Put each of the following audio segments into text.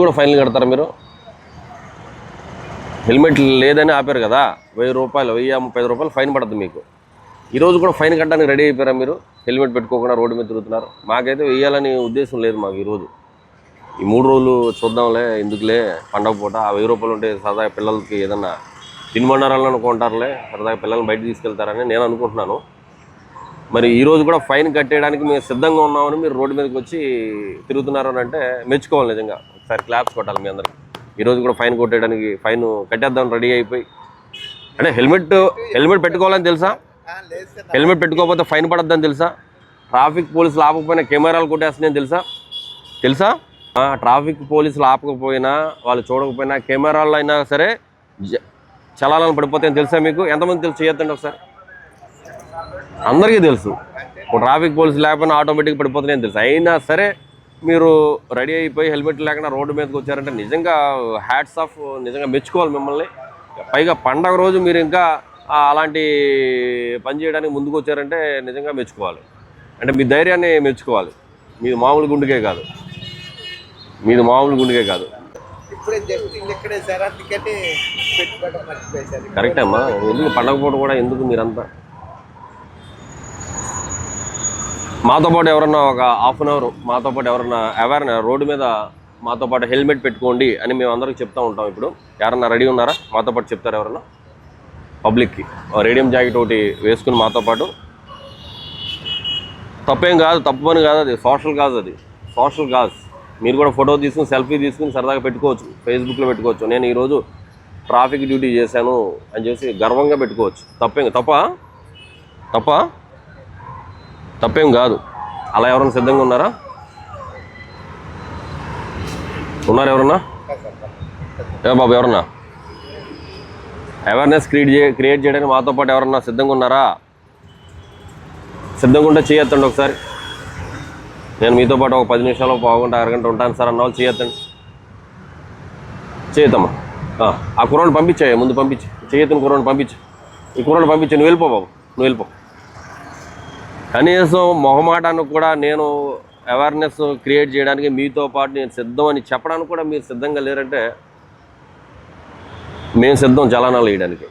కూడా ఫైన్ కడతారా మీరు? హెల్మెట్ లేదని ఆపారు కదా, 1000 రూపాయలు 1030 రూపాయలు ఫైన్ పడుతుంది మీకు. ఈరోజు కూడా ఫైన్ కట్టడానికి రెడీ అయిపోయారా మీరు? హెల్మెట్ పెట్టుకోకుండా రోడ్డు మీద తిరుగుతున్నారు. మాకైతే వేయాలని ఉద్దేశం లేదు మాకు. ఈరోజు ఈ 3 రోజులు చూద్దాంలే, ఎందుకులే పండగ పూట ఆ 1000 రూపాయలు ఉంటే సరదాగా పిల్లలకి ఏదన్నా తినుబండారాలను కొంటారులే, సరదాగా పిల్లల్ని బయట తీసుకెళ్తారని నేను అనుకుంటున్నాను. మరి ఈరోజు కూడా ఫైన్ కట్టేయడానికి మేము సిద్ధంగా ఉన్నామని మీరు రోడ్డు మీదకి వచ్చి తిరుగుతున్నారు అని అంటే మెచ్చుకోవాలి. నిజంగా ఒకసారి క్లాప్స్ కొట్టాలి మీ అందరికి. ఈరోజు కూడా ఫైన్ కొట్టేయడానికి, ఫైన్ కట్టేద్దామని రెడీ అయిపోయి, అంటే హెల్మెట్ పెట్టుకోవాలని తెలుసా? హెల్మెట్ పెట్టుకోకపోతే ఫైన్ పడద్దని తెలుసా? ట్రాఫిక్ పోలీసులు ఆపకపోయినా కెమెరాలు కొట్టేస్తున్నాయని తెలుసా? ట్రాఫిక్ పోలీసులు ఆపకపోయినా, వాళ్ళు చూడకపోయినా కెమెరాల్లో అయినా సరే చలాలను పడిపోతాయని తెలుసా మీకు? ఎంతమంది తెలుసు? చేయొద్దండి ఒకసారి. అందరికీ తెలుసు. ట్రాఫిక్ పోలీసులు లేకపోయినా ఆటోమేటిక్గా పడిపోతున్నాయని తెలుసు. అయినా సరే మీరు రెడీ అయిపోయి హెల్మెట్ లేకుండా రోడ్డు మీదకి వచ్చారంటే నిజంగా హ్యాట్స్ ఆఫ్, నిజంగా మెచ్చుకోవాలి మిమ్మల్ని. పైగా పండగ రోజు మీరు ఇంకా అలాంటి పని చేయడానికి ముందుకు వచ్చారంటే నిజంగా మెచ్చుకోవాలి. అంటే మీ ధైర్యాన్ని మెచ్చుకోవాలి. మీది మామూలు గుండెకే కాదు. కరెక్టే అమ్మా. ఎందుకు పండగ పూట కూడా ఎందుకు మీరంతా? మాతో పాటు ఎవరన్నా ఒక హాఫ్ అన్ అవర్ మాతో పాటు ఎవరన్నా అవేర్నెస్ రోడ్డు మీద మాతో పాటు హెల్మెట్ పెట్టుకోండి అని మేము అందరికీ చెప్తూ ఉంటాం. ఇప్పుడు ఎవరన్నా రెడీ ఉన్నారా? మాతో పాటు చెప్తారు ఎవరన్నా? పబ్లిక్కి రేడియం జాకెట్ ఒకటి వేసుకుని మాతో పాటు. తప్పేం కాదు, తప్పు పని కాదు, అది సోషల్ కాజ్. మీరు కూడా ఫోటో తీసుకుని సెల్ఫీ తీసుకుని సరదాగా పెట్టుకోవచ్చు, ఫేస్బుక్లో పెట్టుకోవచ్చు. నేను ఈరోజు ట్రాఫిక్ డ్యూటీ చేశాను అని చెప్పి గర్వంగా పెట్టుకోవచ్చు. తప్పేం కాదు. అలా ఎవరైనా సిద్ధంగా ఉన్నారా? ఎవరన్నా? బాబు ఎవరన్నా అవేర్నెస్ క్రియేట్ చేయడానికి మాతో పాటు ఎవరన్నా సిద్ధంగా ఉన్నారా? సిద్ధంగా ఉంటే చేయొద్దండి ఒకసారి. నేను మీతో పాటు ఒక 10 నిమిషాలు, పావుగంట, అరగంట ఉంటాను సార్ అన్న వాళ్ళు చేయొద్దమ్మా. ఆ కుర్రాన్ని పంపించాయి, ముందు పంపించి చేయొద్దని కుర్రాన్ని పంపించు. ఈ కుర్రాన్ని పంపించి నువ్వు వెళ్ళిపో బాబు, నువ్వు వెళ్ళిపో. కనీసం మొహమాటానికి కూడా నేను అవేర్నెస్ క్రియేట్ చేయడానికి మీతో పాటు నేను సిద్ధం అని చెప్పడానికి కూడా మీరు సిద్ధంగా లేరంటే మేము సిద్ధం చలానాలు వేయడానికి.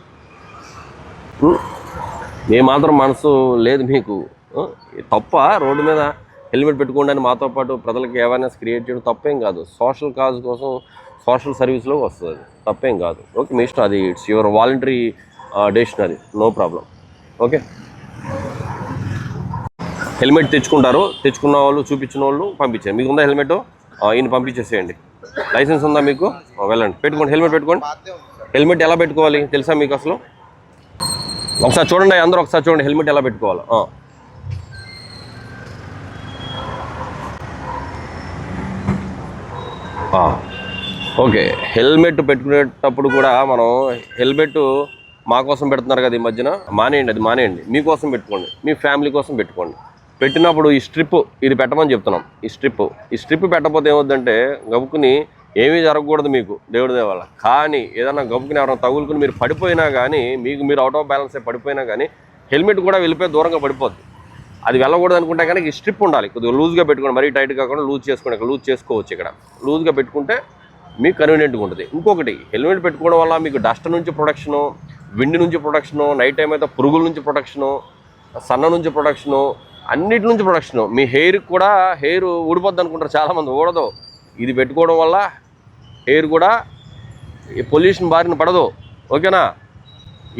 ఏ మాత్రం మనసు లేదు మీకు? తప్ప రోడ్డు మీద హెల్మెట్ పెట్టుకోండి మాతో పాటు ప్రజలకి అవేర్నెస్ క్రియేట్ చేయడం తప్పేం కాదు. సోషల్ కాజ్ కోసం, సోషల్ సర్వీస్లో వస్తుంది, తప్పేం కాదు. ఓకే, మీ ఇష్టం, అది ఇట్స్ యువర్ వాలంటరీ డెసిషన్, అది నో ప్రాబ్లం. ఓకే, హెల్మెట్ తెచ్చుకున్న వాళ్ళు, చూపించిన వాళ్ళు పంపించండి. మీకు ఉందా హెల్మెట్? ఈయన పంపించేసేయండి. లైసెన్స్ ఉందా మీకు? వెళ్ళండి, పెట్టుకోండి, హెల్మెట్ పెట్టుకోండి. హెల్మెట్ ఎలా పెట్టుకోవాలి తెలుసా మీకు అసలు? ఒకసారి చూడండి, అందరూ ఒకసారి చూడండి హెల్మెట్ ఎలా పెట్టుకోవాలి. ఓకే, హెల్మెట్ పెట్టుకునేటప్పుడు కూడా మనం హెల్మెట్ మా కోసం పెడుతున్నారు కదా ఈ మధ్యన, మానేయండి. మీకోసం పెట్టుకోండి, మీ ఫ్యామిలీ కోసం పెట్టుకోండి. పెట్టినప్పుడు ఈ స్ట్రిప్ ఇది పెట్టమని చెప్తున్నాం. ఈ స్ట్రిప్ పెట్టకపోతే ఏమవుద్దంటే గబుకుని ఏమీ జరగకూడదు మీకు, దేవుడి దయ వల్ల. కానీ ఏదన్నా గబుకుని ఎవరైనా తగులుకుని మీరు పడిపోయినా కానీ, మీరు అవుట్ ఆఫ్ బ్యాలెన్స్ పడిపోయినా కానీ హెల్మెట్ కూడా వెళ్ళిపోయి దూరంగా పడిపోద్ది. అది వెళ్ళకూడదు అనుకుంటే కానీ ఈ స్ట్రిప్ ఉండాలి. కొద్దిగా లూజ్గా పెట్టుకోండి, మరీ టైట్ కాకుండా లూజ్ చేసుకోవచ్చు. ఇక్కడ లూజ్గా పెట్టుకుంటే మీకు కన్వీనియంట్గా ఉంటుంది. ఇంకొకటి, హెల్మెట్ పెట్టుకోవడం వల్ల మీకు డస్ట్ నుంచి ప్రొటెక్షను, విండ్ నుంచి ప్రొటెక్షను, నైట్ టైం అయితే పురుగుల నుంచి ప్రొటెక్షను, సన్న నుంచి ప్రొటెక్షను, అన్నిటి నుంచి ప్రొటెక్షను. మీ హెయిర్కి కూడా, హెయిర్ ఊడిపోద్ది అనుకుంటారు చాలామంది, ఊడదు. ఇది పెట్టుకోవడం వల్ల హెయిర్ కూడా పొల్యూషన్ బారిన పడదు. ఓకేనా?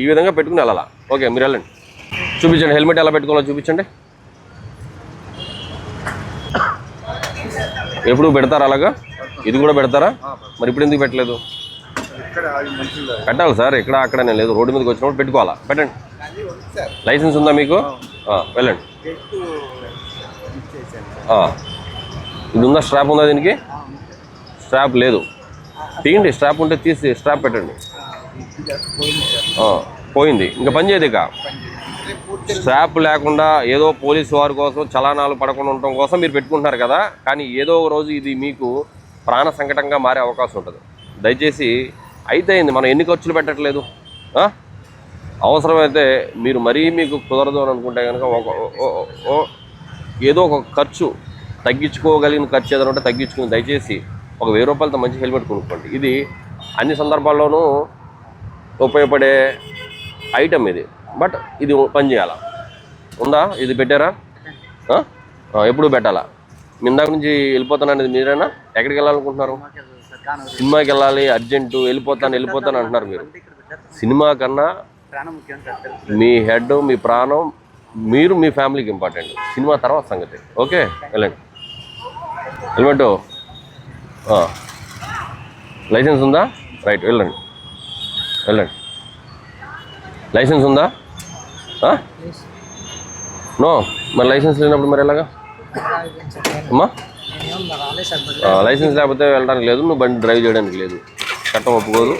ఈ విధంగా పెట్టుకుని వెళ్ళాలా. ఓకే, మీరు వెళ్ళండి, చూపించండి హెల్మెట్ ఎలా పెట్టుకోవాలో చూపించండి. ఎప్పుడు పెడతారా అలాగా? ఇది కూడా పెడతారా? మరి ఇప్పుడు ఎందుకు పెట్టలేదు? పెట్టాలి సార్, ఇక్కడ అక్కడ నేను లేదు, రోడ్డు మీదకి వచ్చినప్పుడు పెట్టుకోవాలా. పెట్టండి. లైసెన్స్ ఉందా మీకు? వెళ్ళండి. ఇది ఉందా? స్ట్రాప్ ఉందా దీనికి? స్ట్రాప్ లేదు, తీయండి. స్ట్రాప్ ఉంటే తీసి స్ట్రాప్ పెట్టండి. పోయింది, ఇంకా పని చేయదు. ఇక స్ట్రాప్ లేకుండా ఏదో పోలీసు వారి కోసం, చలానాలు పడకుండా ఉండటం కోసం మీరు పెట్టుకుంటున్నారు కదా, కానీ ఏదో ఒక రోజు ఇది మీకు ప్రాణ సంకటంగా మారే అవకాశం ఉంటుంది. దయచేసి అయితేయింది, మనం ఎన్ని ఖర్చులు పెట్టట్లేదు. అవసరమైతే మీరు మరీ మీకు కుదరదు అని అనుకుంటే కనుక ఏదో ఒక ఖర్చు తగ్గించుకోగలిగిన ఖర్చు ఏదైనా ఉంటే తగ్గించుకుని దయచేసి ఒక 1000 రూపాయలతో మంచి హెల్మెట్ కొనుక్కోండి. ఇది అన్ని సందర్భాల్లోనూ ఉపయోగపడే ఐటమ్ ఇది. బట్ ఇది పని చేయాలా? ఉందా? ఇది పెట్టారా? ఎప్పుడు పెట్టాలా? మీ ఇందాక నుంచి వెళ్ళిపోతాననేది మీరేనా? ఎక్కడికి వెళ్ళాలనుకుంటున్నారు? సినిమాకి వెళ్ళాలి, అర్జెంటు, వెళ్ళిపోతాను అంటున్నారు మీరు. సినిమా కన్నా మీ హెడ్, మీ ప్రాణం, మీరు మీ ఫ్యామిలీకి ఇంపార్టెంట్. సినిమా తర్వాత సంగతి. ఓకే, వెళ్ళండి. హెల్మెట్ లైసెన్స్ ఉందా? రైట్, వెళ్ళండి. లైసెన్స్ ఉందా? నో, మరి లైసెన్స్ లేనప్పుడు మరి ఎలాగా అమ్మా? లైసెన్స్ లేకపోతే వెళ్ళడానికి లేదు, నువ్వు బండి డ్రైవ్ చేయడానికి లేదు, చట్టం ఒప్పుకోదు.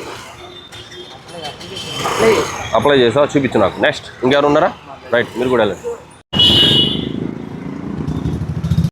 అప్లై చేసావా? చూపించు నాకు. నెక్స్ట్ ఇంకెవరు ఉన్నారా? రైట్, మీరు కూడా వెళ్ళండి.